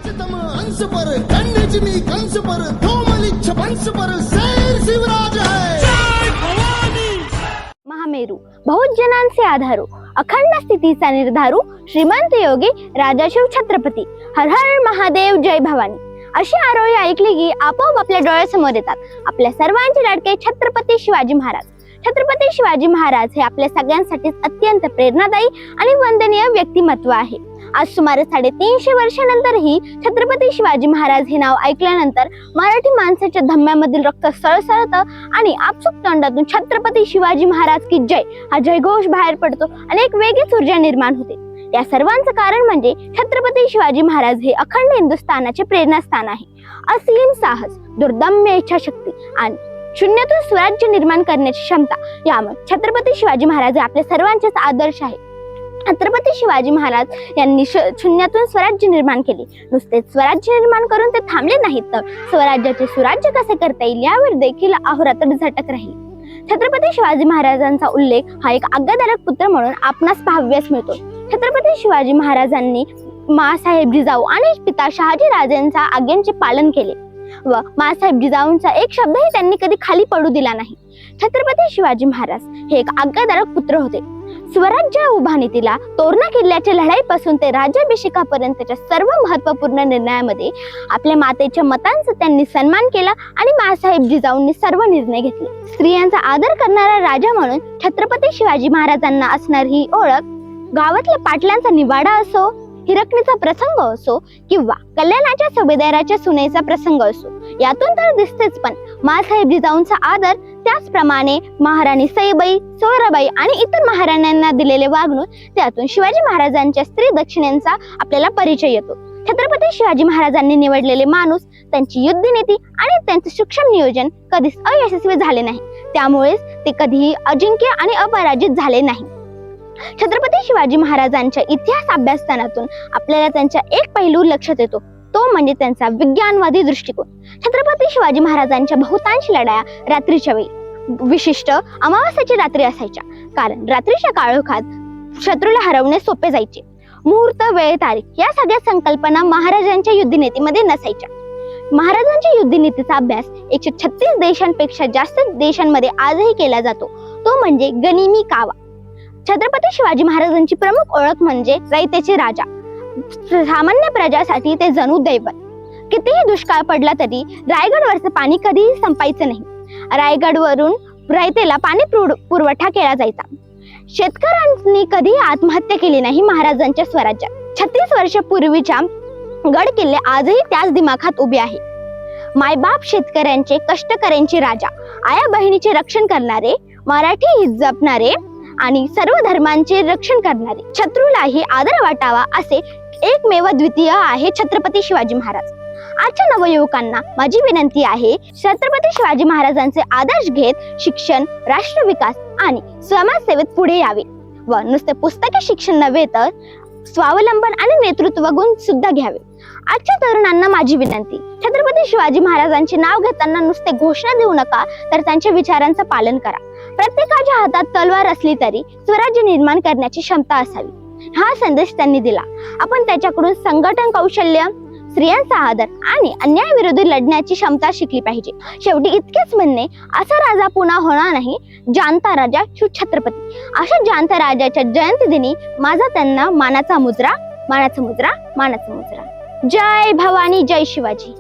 तम अंश पर खंडजमी कंस पर धूमलिच्छ वंश पर शेर शिवराज है। जय भवानी। महामेरू बहुजनांचे आधारू अखंड स्थितीचा निर्धारू श्रीमंत योगी राजाशिव छत्रपती हर हर महादेव जय भवानी अशी आरोळी ऐकली की आपोआप आपल्या डोळ्यासमोर येतात आपल्या सर्वांचे लाडके छत्रपती शिवाजी महाराज। छत्रपती शिवाजी महाराज हे आपल्या सगळ्यांसाठी अत्यंत प्रेरणादायी आणि वंदनीय व्यक्तिमत्व आहे। आज सुमारे 350 वर्षानंतरही छत्रपती शिवाजी महाराज हे नाव ऐकल्यानंतर मराठी माणसाच्या धम्म्यामधील रक्त सळसळतं आणि आपसुक तोंडातून छत्रपती शिवाजी महाराज की जय हा जयघोष बाहेर पडतो आणि एक वेगळीच ऊर्जा निर्माण होते। या सर्वांचं कारण म्हणजे छत्रपती शिवाजी महाराज हे अखंड हिंदुस्थानाचे प्रेरणास्थान आहे। असीम साहस, दुर्दम्य इच्छाशक्ती आणि शून्यातून स्वराज्य निर्माण करण्याची क्षमता यामुळे छत्रपती शिवाजी महाराज हे आपल्या सर्वांचेच आदर्श आहे। छत्रपती शिवाजी महाराज यांनी शून्यातून स्वराज्य निर्माण केले। नुसतेच स्वराज्य निर्माण करून ते थांबले नाहीत तर स्वराज्याचे सुराज्य कसे करता येईल यावर देखील अहोरात्र झटत राहिले। छत्रपती शिवाजी महाराजांचा उल्लेख हा एक आज्ञाधारक पुत्र म्हणून आपणास पाहावयास मिळतो। छत्रपती शिवाजी महाराजांनी माँसाहेब जिजाऊ आणि पिता शहाजी राजांच्या आज्ञांचे पालन केले व माँसाहेब जिजाऊंचा एक शब्दही त्यांनी कधी खाली पडू दिला नाही। छत्रपती शिवाजी महाराज हे एक आज्ञाधारक पुत्र होते। स्वराज्य उभारणीला तोरणा किल्ल्याच्या लढाईपासून ते राज्याभिषेकापर्यंतच्या सर्व महत्त्वपूर्ण निर्णयामध्ये आपल्या मातेच्या मतांचा त्यांनी सन्मान केला आणि माँसाहेब जिजाऊंनी सर्व निर्णय घेतले। स्त्रियांचा आदर करणारा राजा म्हणून छत्रपती शिवाजी महाराजांना असणारी ही ओळख गावातल्या पाटलांचा निवाडा असो, हिरकणीचा प्रसंग असो किंवा कल्याणाच्या सुभेदाराच्या सुनेचा प्रसंग असो यातून तर दिसतेच, पण माँसाहेब जिजाऊंचा आदर त्याचप्रमाणे महाराणी सईबाई, सोयराबाई आणि इतर महाराण्यांना दिलेले वागणूक त्यातून शिवाजी महाराजांच्या स्त्री दक्षिणेचा आपल्याला परिचय येतो। छत्रपती शिवाजी महाराजांनी निवडलेले माणूस, त्यांची युद्धनीती आणि त्यांचे सूक्ष्म नियोजन कधीच अयशस्वी झाले नाही, त्यामुळेच ते कधीही अजिंक्य आणि अपराजित झाले नाही। छत्रपती शिवाजी महाराजांच्या इतिहास अभ्यासतानातून आपल्याला त्यांचा एक पैलू लक्षात येतो, तो म्हणजे त्यांचा विज्ञानवादी दृष्टिकोन। छत्रपती शिवाजी महाराजांच्या बहुतांश लढाया रात्रीच्या वेळी, विशिष्ट अमावास्येची रात्री असायच्या, कारण रात्रीच्या काळोखात शत्रूला हरवणे सोपे जायचे। मुहूर्त, वेळ, तारीख या सगळ्या संकल्पना महाराजांच्या युद्धनीतीमध्ये नसायच्या। महाराजांच्या युद्धनीतीचा अभ्यास 136 देशांपेक्षा जास्त देशांमध्ये आजही केला जातो, तो म्हणजे गनिमी कावा। छत्रपती शिवाजी महाराजांची प्रमुख ओळख म्हणजे रयतेचे राजा। सामान्य प्रजासाठी ते जणू दैवत। कितीही दुष्काळ पडला तरी रायगडवरचं पाणी कधीही संपायचं नाही। रायगडवरून रयतेला पाणी पुरवठा केला जायचा। शेतकऱ्यांनी कधीही आत्महत्या केली नाही महाराजांच्या स्वराज्यात। 36 वर्षापूर्वीच्या गड किल्ले आजही त्याच दिमाखात उभे आहे। मायबाप शेतकऱ्यांचे, कष्टकऱ्यांचे राजा, आया बहिणीचे रक्षण करणारे, मराठी जपणारे आणि सर्व धर्मांचे रक्षण करणारे, शत्रूलाही आदर वाटावा असे एकमेव द्वितीय आहे छत्रपती शिवाजी महाराज। आजच्या नवयुवकांना माझी विनंती आहे, छत्रपती शिवाजी महाराजांचे आदर्श घेत शिक्षण, राष्ट्रविकास आणि समाजसेवेत पुढे यावे व नुसते पुस्तकी शिक्षण नव्हे तर स्वावलंबन आणि नेतृत्व गुण सुद्धा घ्यावे। आजच्या तरुणांना माझी विनंती, छत्रपती शिवाजी महाराजांचे नाव घेताना नुसते घोषणा देऊ नका तर त्यांच्या विचारांचं पालन करा। प्रत्येकाच्या हातात तलवार असली तरी स्वराज्य निर्माण करण्याची क्षमता असावी, हा संदेश त्यांनी दिला। आपण त्याच्याकडून संघटन कौशल्य, स्त्रियांचा आदर आणि अन्यायाविरोधी लढण्याची क्षमता शिकली पाहिजे। शेवटी इतकेच म्हणणे, असा राजा पुन्हा होणार नाही, जाणता राजा शिव छत्रपती। अशा जाणता राजाच्या जयंती दिनी माझा त्यांना मानाचा मुजरा, मानाचा मुजरा, मानाचा मुजरा। जय भवानी, जय शिवाजी।